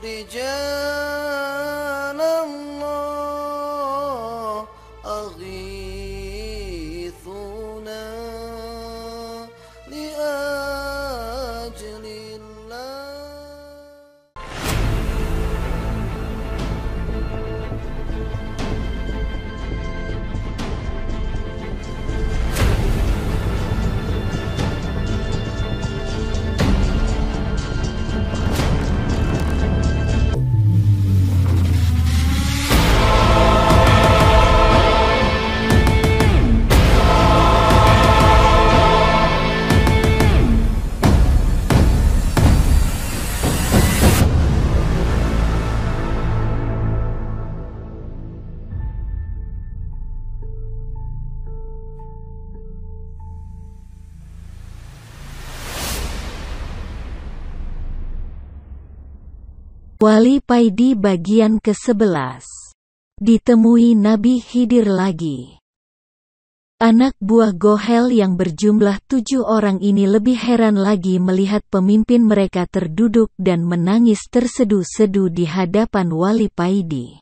رجال الله أغيثونا لأجل الله. Wali Paidi bagian ke-11. Ditemui Nabi Khidir lagi. Anak buah Gohel yang berjumlah 7 orang ini lebih heran lagi melihat pemimpin mereka terduduk dan menangis tersedu-sedu di hadapan Wali Paidi.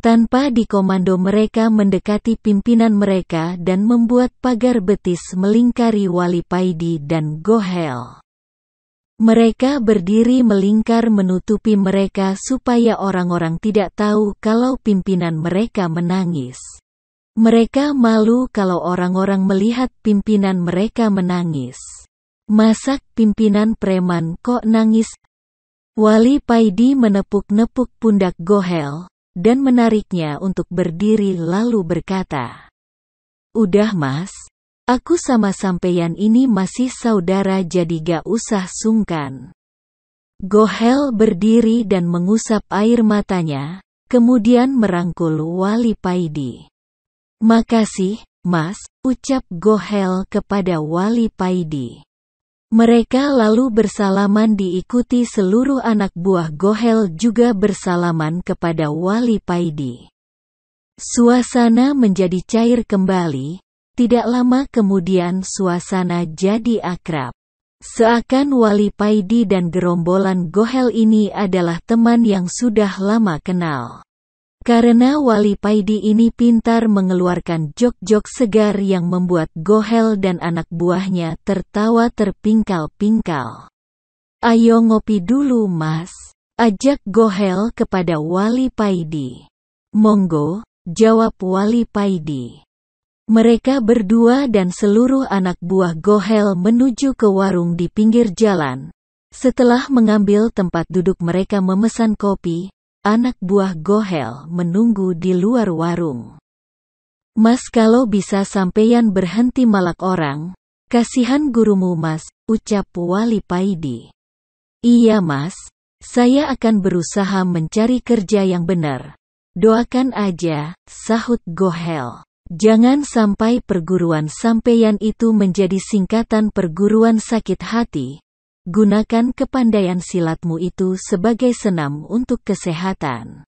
Tanpa dikomando mereka mendekati pimpinan mereka dan membuat pagar betis melingkari Wali Paidi dan Gohel. Mereka berdiri melingkar menutupi mereka supaya orang-orang tidak tahu kalau pimpinan mereka menangis. Mereka malu kalau orang-orang melihat pimpinan mereka menangis. Masak pimpinan preman kok nangis? Wali Paidi menepuk-nepuk pundak Gohel, dan menariknya untuk berdiri lalu berkata, "Udah mas. Aku sama sampeyan ini masih saudara jadi gak usah sungkan." Gohel berdiri dan mengusap air matanya, kemudian merangkul Wali Paidi. "Makasih, mas," ucap Gohel kepada Wali Paidi. Mereka lalu bersalaman diikuti seluruh anak buah Gohel juga bersalaman kepada Wali Paidi. Suasana menjadi cair kembali. Tidak lama kemudian suasana jadi akrab. Seakan Wali Paidi dan gerombolan Gohel ini adalah teman yang sudah lama kenal. Karena Wali Paidi ini pintar mengeluarkan jok-jok segar yang membuat Gohel dan anak buahnya tertawa terpingkal-pingkal. "Ayo ngopi dulu mas," ajak Gohel kepada Wali Paidi. "Monggo," jawab Wali Paidi. Mereka berdua dan seluruh anak buah Gohel menuju ke warung di pinggir jalan. Setelah mengambil tempat duduk mereka memesan kopi, anak buah Gohel menunggu di luar warung. "Mas kalau bisa sampeyan berhenti malak orang, kasihan gurumu mas," ucap Wali Paidi. "Iya mas, saya akan berusaha mencari kerja yang benar. Doakan aja," sahut Gohel. "Jangan sampai perguruan sampeyan itu menjadi singkatan perguruan sakit hati. Gunakan kepandaian silatmu itu sebagai senam untuk kesehatan.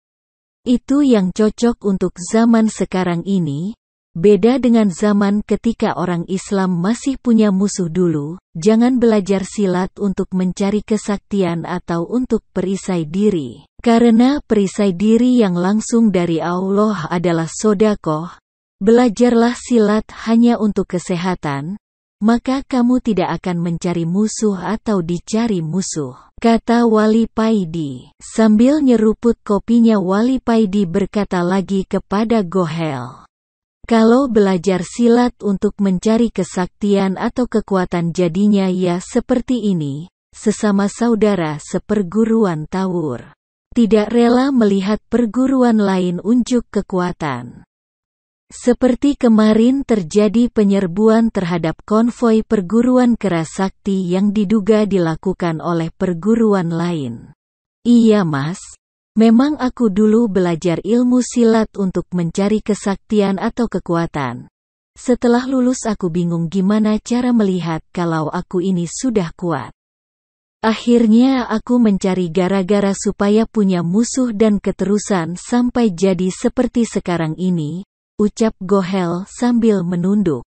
Itu yang cocok untuk zaman sekarang ini. Beda dengan zaman ketika orang Islam masih punya musuh dulu. Jangan belajar silat untuk mencari kesaktian atau untuk perisai diri. Karena perisai diri yang langsung dari Allah adalah sedekah. Belajarlah silat hanya untuk kesehatan, maka kamu tidak akan mencari musuh atau dicari musuh," kata Wali Paidi. Sambil nyeruput kopinya Wali Paidi berkata lagi kepada Gohel, "Kalau belajar silat untuk mencari kesaktian atau kekuatan jadinya ya seperti ini, sesama saudara seperguruan tawur. Tidak rela melihat perguruan lain unjuk kekuatan. Seperti kemarin terjadi penyerbuan terhadap konvoi perguruan keras sakti yang diduga dilakukan oleh perguruan lain." "Iya mas, memang aku dulu belajar ilmu silat untuk mencari kesaktian atau kekuatan. Setelah lulus aku bingung gimana cara melihat kalau aku ini sudah kuat. Akhirnya aku mencari gara-gara supaya punya musuh dan keterusan sampai jadi seperti sekarang ini," ucap Gohel sambil menunduk.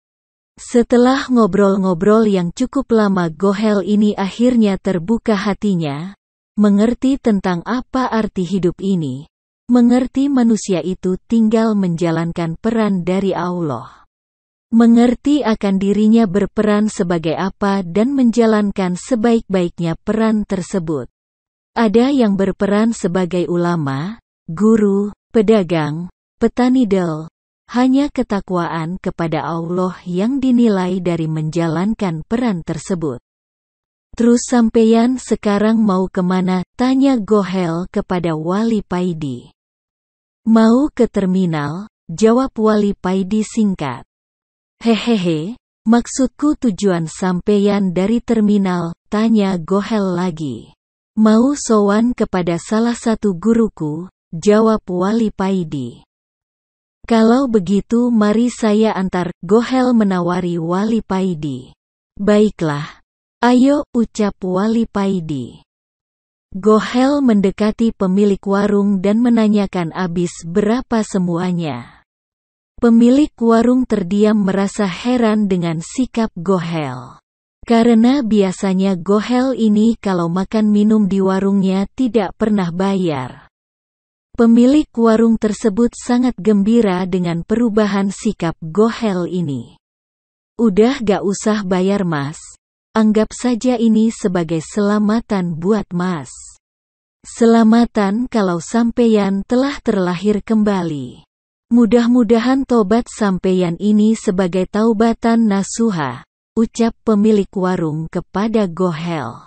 Setelah ngobrol-ngobrol yang cukup lama Gohel ini akhirnya terbuka hatinya, mengerti tentang apa arti hidup ini, mengerti manusia itu tinggal menjalankan peran dari Allah. Mengerti akan dirinya berperan sebagai apa dan menjalankan sebaik-baiknya peran tersebut. Ada yang berperan sebagai ulama, guru, pedagang, petani del, hanya ketakwaan kepada Allah yang dinilai dari menjalankan peran tersebut. Terus sampeyan sekarang mau kemana? Tanya Gohel kepada Wali Paidi. Mau ke terminal, jawab Wali Paidi singkat. Hehehe, maksudku tujuan sampeyan dari terminal, tanya Gohel lagi. Mau sowan kepada salah satu guruku, jawab Wali Paidi. Kalau begitu mari saya antar, Gohel menawari Wali Paidi. Baiklah, ayo, ucap Wali Paidi. Gohel mendekati pemilik warung dan menanyakan habis berapa semuanya. Pemilik warung terdiam merasa heran dengan sikap Gohel. Karena biasanya Gohel ini kalau makan minum di warungnya tidak pernah bayar. Pemilik warung tersebut sangat gembira dengan perubahan sikap Gohel ini. Udah gak usah bayar mas. Anggap saja ini sebagai selamatan buat mas. Selamatan kalau sampeyan telah terlahir kembali. Mudah-mudahan tobat sampeyan ini sebagai taubatan nasuha, ucap pemilik warung kepada Gohel.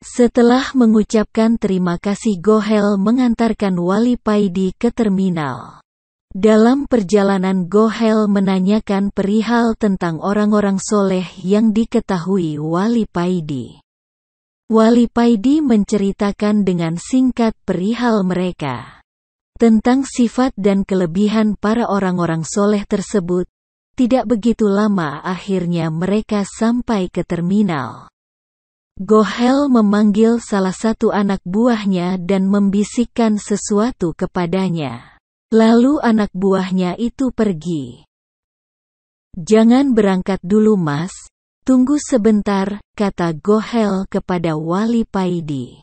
Setelah mengucapkan terima kasih, Gohel mengantarkan Wali Paidi ke terminal. Dalam perjalanan Gohel menanyakan perihal tentang orang-orang soleh yang diketahui Wali Paidi. Wali Paidi menceritakan dengan singkat perihal mereka. Tentang sifat dan kelebihan para orang-orang soleh tersebut. Tidak begitu lama akhirnya mereka sampai ke terminal. Gohel memanggil salah satu anak buahnya dan membisikkan sesuatu kepadanya. Lalu anak buahnya itu pergi. Jangan berangkat dulu mas, tunggu sebentar, kata Gohel kepada Wali Paidi.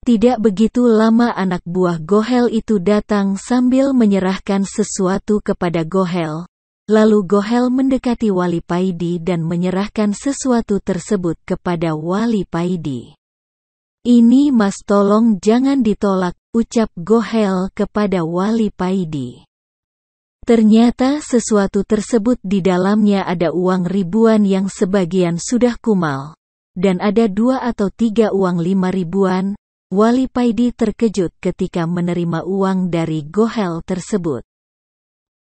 Tidak begitu lama anak buah Gohel itu datang sambil menyerahkan sesuatu kepada Gohel. Lalu Gohel mendekati Wali Paidi dan menyerahkan sesuatu tersebut kepada Wali Paidi. Ini mas, tolong jangan ditolak, ucap Gohel kepada Wali Paidi. Ternyata sesuatu tersebut di dalamnya ada uang ribuan yang sebagian sudah kumal. Dan ada 2 atau 3 uang 5 ribuan. Wali Paidi terkejut ketika menerima uang dari Gohel tersebut.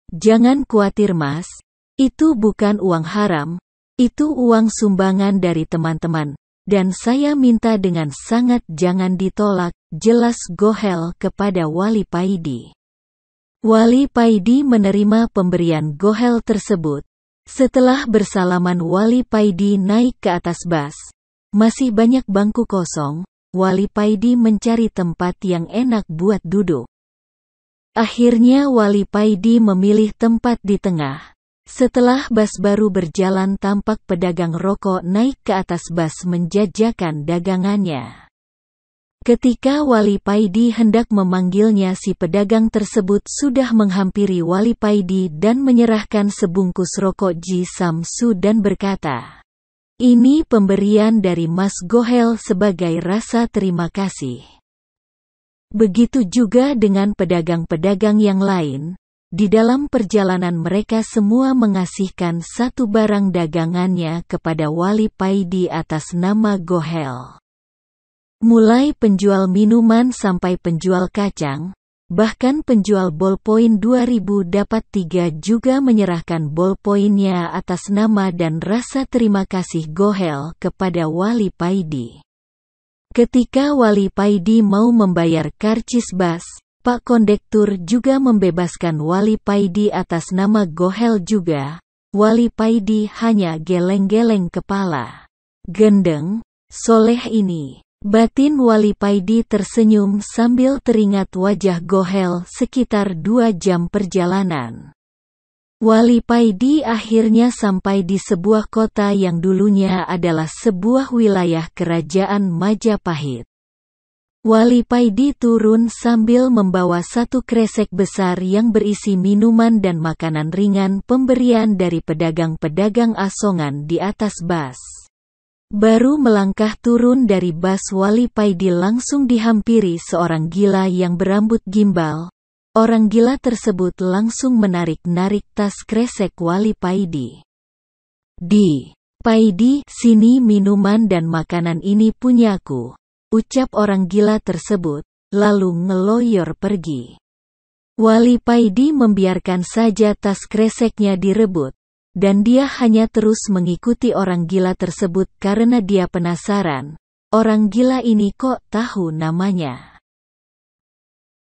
Jangan khawatir mas, itu bukan uang haram, itu uang sumbangan dari teman-teman, dan saya minta dengan sangat jangan ditolak, jelas Gohel kepada Wali Paidi. Wali Paidi menerima pemberian Gohel tersebut. Setelah bersalaman Wali Paidi naik ke atas bas. Masih banyak bangku kosong. Wali Paidi mencari tempat yang enak buat duduk. Akhirnya Wali Paidi memilih tempat di tengah. Setelah bas baru berjalan, tampak pedagang rokok naik ke atas bas menjajakan dagangannya. Ketika Wali Paidi hendak memanggilnya, si pedagang tersebut sudah menghampiri Wali Paidi dan menyerahkan sebungkus rokok Ji Samsu dan berkata, "Ini pemberian dari Mas Gohel sebagai rasa terima kasih." Begitu juga dengan pedagang-pedagang yang lain. Di dalam perjalanan mereka semua mengasihkan satu barang dagangannya kepada Wali Paidi atas nama Gohel. Mulai penjual minuman sampai penjual kacang, bahkan penjual bolpoin 2000 dapat 3 juga menyerahkan bolpoinnya atas nama dan rasa terima kasih Gohel kepada Wali Paidi. Ketika Wali Paidi mau membayar karcis bas, Pak Kondektur juga membebaskan Wali Paidi atas nama Gohel juga. Wali Paidi hanya geleng-geleng kepala. Gendeng, soleh ini. Batin Wali Paidi tersenyum sambil teringat wajah Gohel sekitar 2 jam perjalanan. Wali Paidi akhirnya sampai di sebuah kota yang dulunya adalah sebuah wilayah kerajaan Majapahit. Wali Paidi turun sambil membawa satu kresek besar yang berisi minuman dan makanan ringan pemberian dari pedagang-pedagang asongan di atas bas. Baru melangkah turun dari bas, Wali Paidi langsung dihampiri seorang gila yang berambut gimbal. Orang gila tersebut langsung menarik-narik tas kresek Wali Paidi. Paidi, sini minuman dan makanan ini punyaku, ucap orang gila tersebut, lalu ngeloyor pergi. Wali Paidi membiarkan saja tas kreseknya direbut, dan dia hanya terus mengikuti orang gila tersebut karena dia penasaran, orang gila ini kok tahu namanya.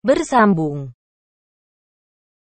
Bersambung.